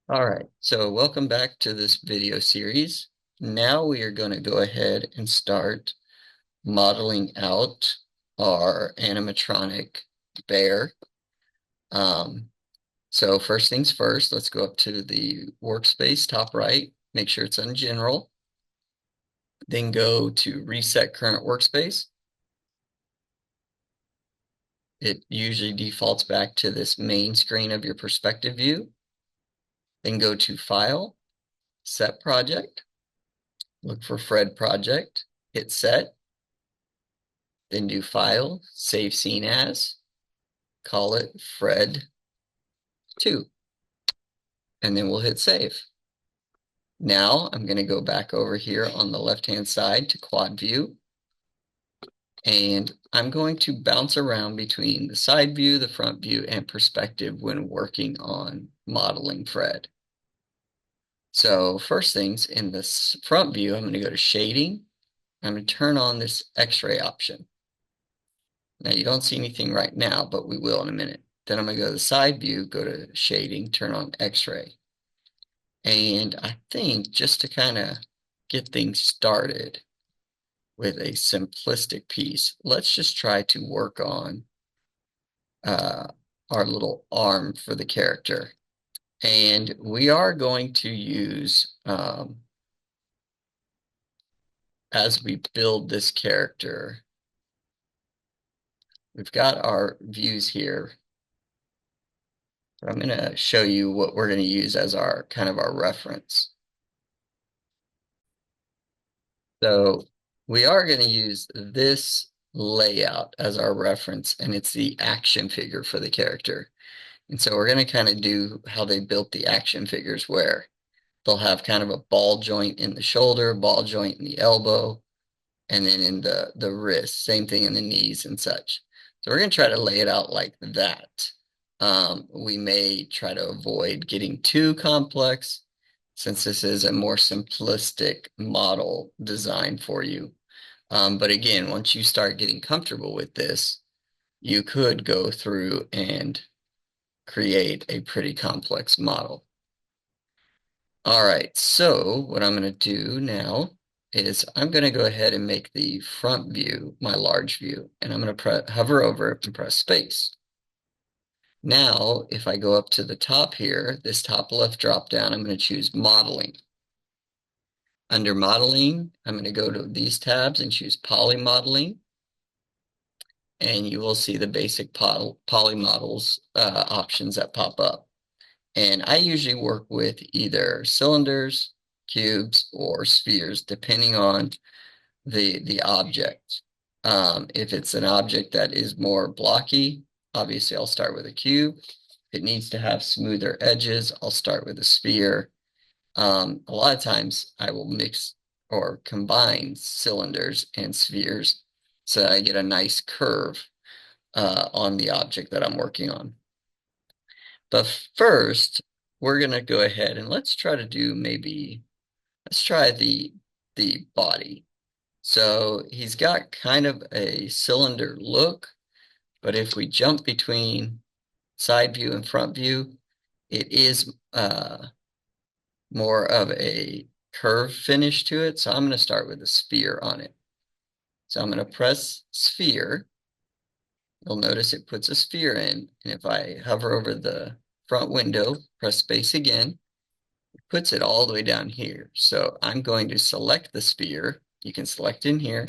All right, so welcome back to this video series. Now we are going to go ahead and start modeling out our animatronic bear. Um, so first things first, let's go up to the workspace, top right, make sure it's on general, then go to reset current workspace. It usually defaults back to this main screen of your perspective view. Then go to File, Set Project, look for Fred Project, hit Set. Then do File, Save Scene As, call it Fred 2, and then we'll hit Save. Now I'm going to go back over here on the left-hand side to Quad View, and I'm going to bounce around between the side view, the front view, and perspective when working on modeling Fred. So first things, in this front view, I'm going to go to Shading. I'm going to turn on this X-ray option. Now you don't see anything right now, but we will in a minute. Then I'm going to go to the side view, go to shading, turn on X-ray. And I think just to kind of get things started with a simplistic piece, let's just try to work on uh, our little arm for the character. And we are going to use, as we build this character, we've got our views here. But I'm going to show you what we're going to use as our kind of our reference. So we are going to use this layout as our reference, and it's the action figure for the character. And so we're going to kind of do how they built the action figures, where they'll have kind of a ball joint in the shoulder, ball joint in the elbow, and then in the wrist, same thing in the knees and such. So we're going to try to lay it out like that. We may try to avoid getting too complex, since this is a more simplistic model design for you. But again, once you start getting comfortable with this, you could go through and create a pretty complex model. All right, so what I'm going to do now is I'm going to go ahead and make the front view my large view, and I'm going to hover over it and press space. Now, if I go up to the top here, this top left drop down, I'm going to choose modeling. Under modeling, I'm going to go to these tabs and choose poly modeling. And you will see the basic poly models options that pop up. And I usually work with either cylinders, cubes, or spheres, depending on the object. If it's an object that is more blocky, obviously I'll start with a cube. If it needs to have smoother edges, I'll start with a sphere. A lot of times I will mix or combine cylinders and spheres so that I get a nice curve on the object that I'm working on. But first, we're going to go ahead and let's try to do let's try the body. So he's got kind of a cylinder look, but if we jump between side view and front view, it is more of a curve finish to it. So I'm going to start with a sphere on it. So I'm going to press sphere. You'll notice it puts a sphere in. And if I hover over the front window, press space again, it puts it all the way down here. So I'm going to select the sphere. You can select in here.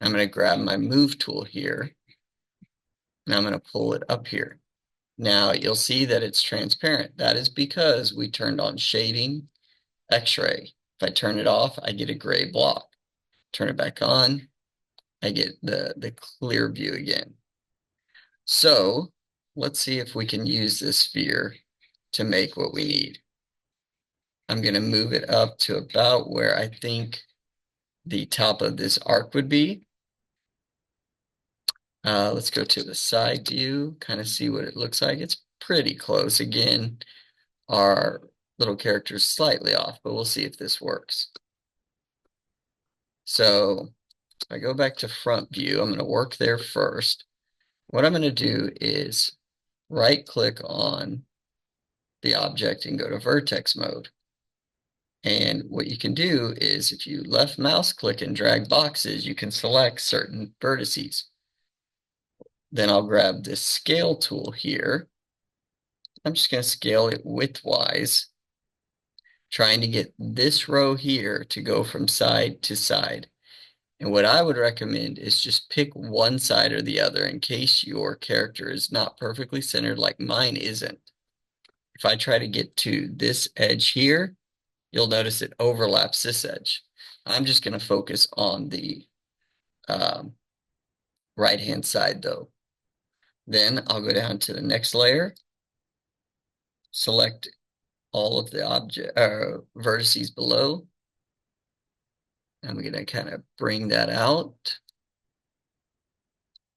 I'm going to grab my move tool here, and I'm going to pull it up here. Now you'll see that it's transparent. That is because we turned on shading, X-ray. If I turn it off, I get a gray block. Turn it back on, I get the clear view again. So let's see if we can use this sphere to make what we need. I'm going to move it up to about where I think the top of this arc would be. Let's go to the side view, kind of see what it looks like. It's pretty close. Again, our little character is slightly off, but we'll see if this works. So if I go back to front view, I'm going to work there first. What I'm going to do is right click on the object and go to vertex mode. And what you can do is if you left mouse click and drag boxes, you can select certain vertices. Then I'll grab this scale tool here. I'm just going to scale it widthwise, trying to get this row here to go from side to side. And what I would recommend is just pick one side or the other in case your character is not perfectly centered like mine isn't. If I try to get to this edge here, you'll notice it overlaps this edge. I'm just going to focus on the right-hand side though. Then I'll go down to the next layer, select all of the object vertices below. I'm going to kind of bring that out.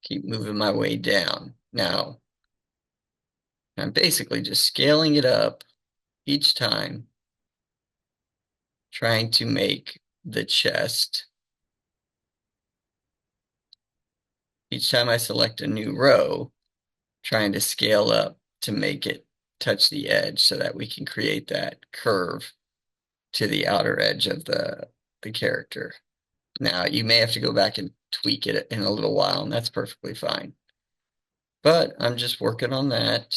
Keep moving my way down. Now, I'm basically just scaling it up each time, trying to make the chest. Each time I select a new row, trying to scale up to make it touch the edge so that we can create that curve to the outer edge of the character. Now, you may have to go back and tweak it in a little while, and that's perfectly fine. But I'm just working on that,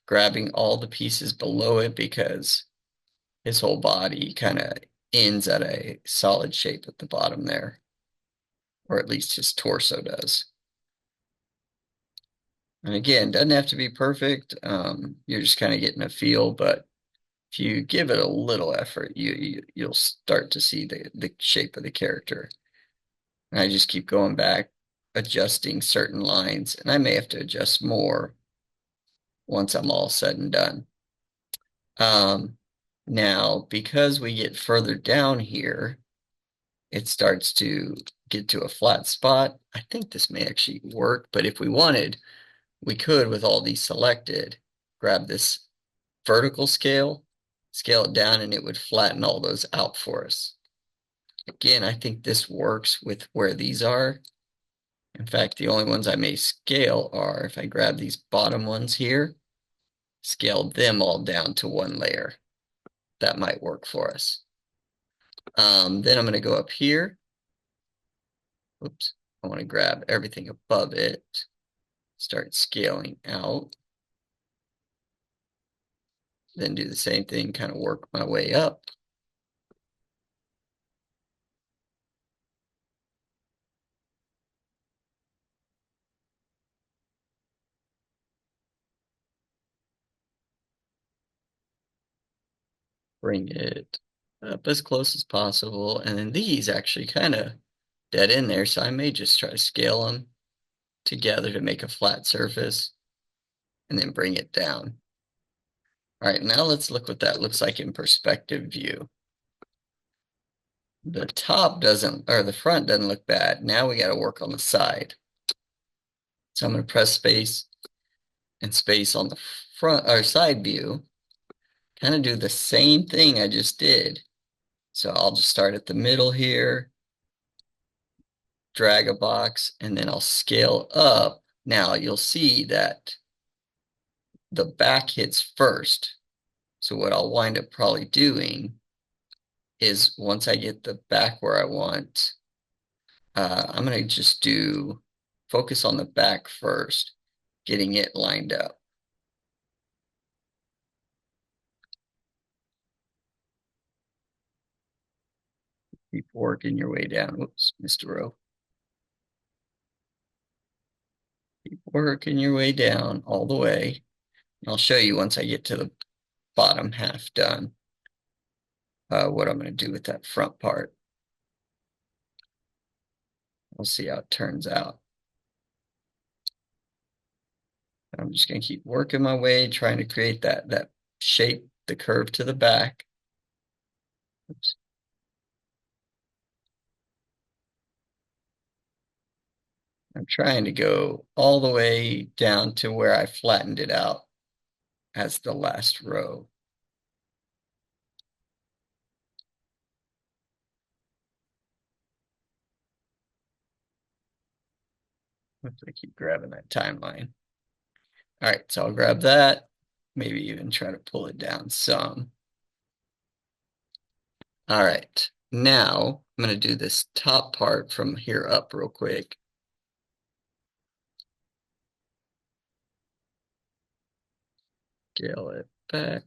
grabbing all the pieces below it because his whole body kind of ends at a solid shape at the bottom there, or at least his torso does. And again, doesn't have to be perfect. You're just kind of getting a feel, but if you give it a little effort, you'll start to see the shape of the character. And I just keep going back, adjusting certain lines, and I may have to adjust more once I'm all said and done. Now, because we get further down here, it starts to get to a flat spot. I think this may actually work, but if we wanted, we could, with all these selected, grab this vertical scale, scale it down, and it would flatten all those out for us. Again, I think this works with where these are. In fact, the only ones I may scale are if I grab these bottom ones here, scale them all down to one layer. That might work for us. Then I'm going to go up here. Oops, I want to grab everything above it, start scaling out. Then do the same thing, kind of work my way up. Bring it up as close as possible. And then these actually kind of dead in there, so I may just try to scale them together to make a flat surface and then bring it down. All right, now let's look what that looks like in perspective view. The top doesn't, or the front doesn't look bad. Now we got to work on the side. So I'm going to press space and space on the front or side view. Kind of do the same thing I just did. So I'll just start at the middle here, drag a box, and then I'll scale up. Now you'll see that the back hits first. So what I'll wind up probably doing is once I get the back where I want, I'm going to just focus on the back first, getting it lined up. Keep working your way down. Whoops, missed a row. Keep working your way down all the way. And I'll show you once I get to the bottom half done, what I'm going to do with that front part. We'll see how it turns out. I'm just going to keep working my way, trying to create that shape, the curve to the back. Oops. I'm trying to go all the way down to where I flattened it out as the last row. Oops, I keep grabbing that timeline. All right, so I'll grab that, maybe even try to pull it down some. All right, now I'm going to do this top part from here up real quick. Scale it back.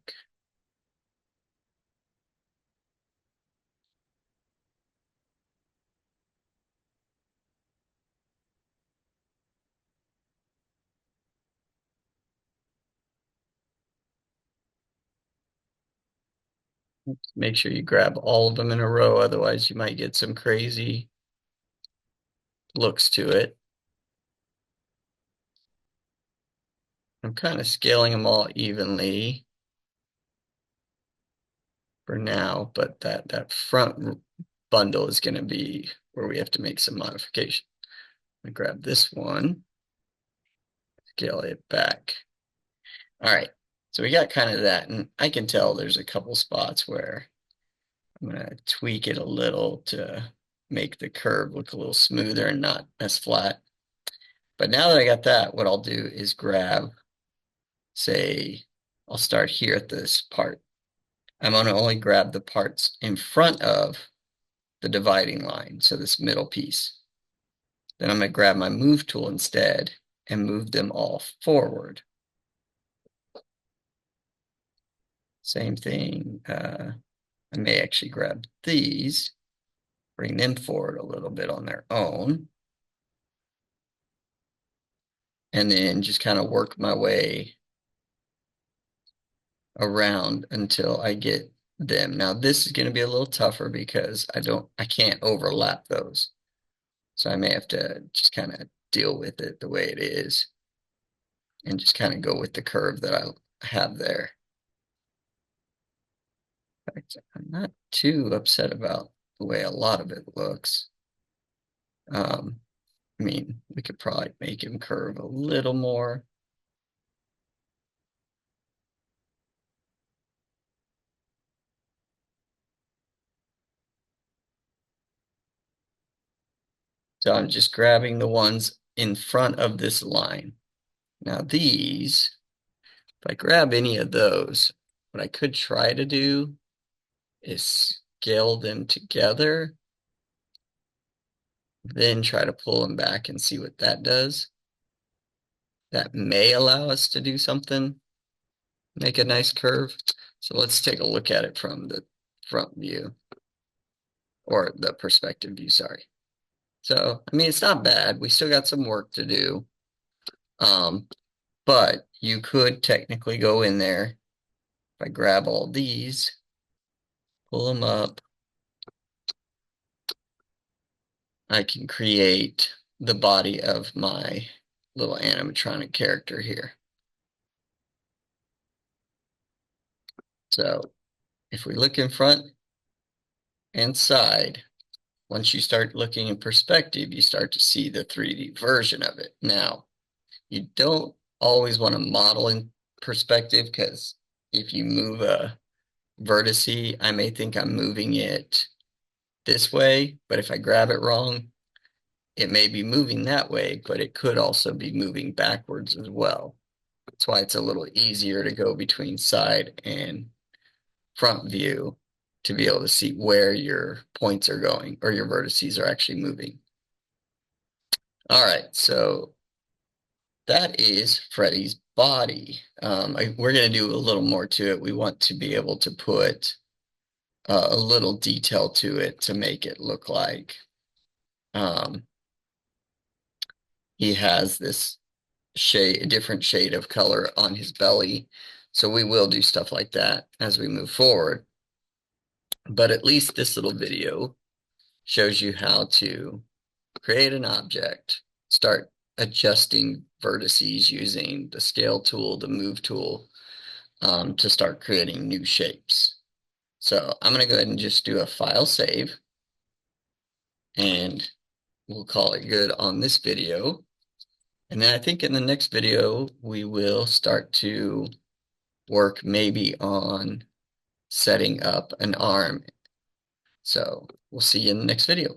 Make sure you grab all of them in a row, otherwise you might get some crazy looks to it. I'm kind of scaling them all evenly for now, but that front bundle is going to be where we have to make some modification. I grab this one, scale it back. All right, so we got kind of that, and I can tell there's a couple spots where I'm going to tweak it a little to make the curve look a little smoother and not as flat. But now that I got that, what I'll do is grab, say, I'll start here at this part. I'm going to only grab the parts in front of the dividing line, so this middle piece. Then I'm going to grab my move tool instead and move them all forward. Same thing. I may actually grab these, bring them forward a little bit on their own, and then just kind of work my way around until I get them. Now this is going to be a little tougher because I can't overlap those. So I may have to just kind of deal with it the way it is and just kind of go with the curve that I have there. In fact, I'm not too upset about the way a lot of it looks. I mean, we could probably make him curve a little more. So I'm just grabbing the ones in front of this line. Now these, if I grab any of those, what I could try to do is scale them together, then try to pull them back and see what that does. That may allow us to do something, make a nice curve. So let's take a look at it from the front view, or the perspective view, sorry. So, I mean, it's not bad. We still got some work to do. But you could technically go in there. If I grab all these, pull them up, I can create the body of my little animatronic character here. So if we look in front and side, once you start looking in perspective, you start to see the 3D version of it. Now, you don't always want to model in perspective because if you move a vertice, I may think I'm moving it this way, but if I grab it wrong, it may be moving that way, but it could also be moving backwards as well. That's why it's a little easier to go between side and front view to be able to see where your points are going or your vertices are actually moving. All right, so that is Freddy's body. We're going to do a little more to it. We want to be able to put a little detail to it to make it look like he has this shade, a different shade of color on his belly. So we will do stuff like that as we move forward. But at least this little video shows you how to create an object, start adjusting vertices using the scale tool, the move tool, to start creating new shapes. So I'm going to go ahead and just do a file save, and we'll call it good on this video. And then I think in the next video, we will start to work maybe on setting up an arm. So we'll see you in the next video.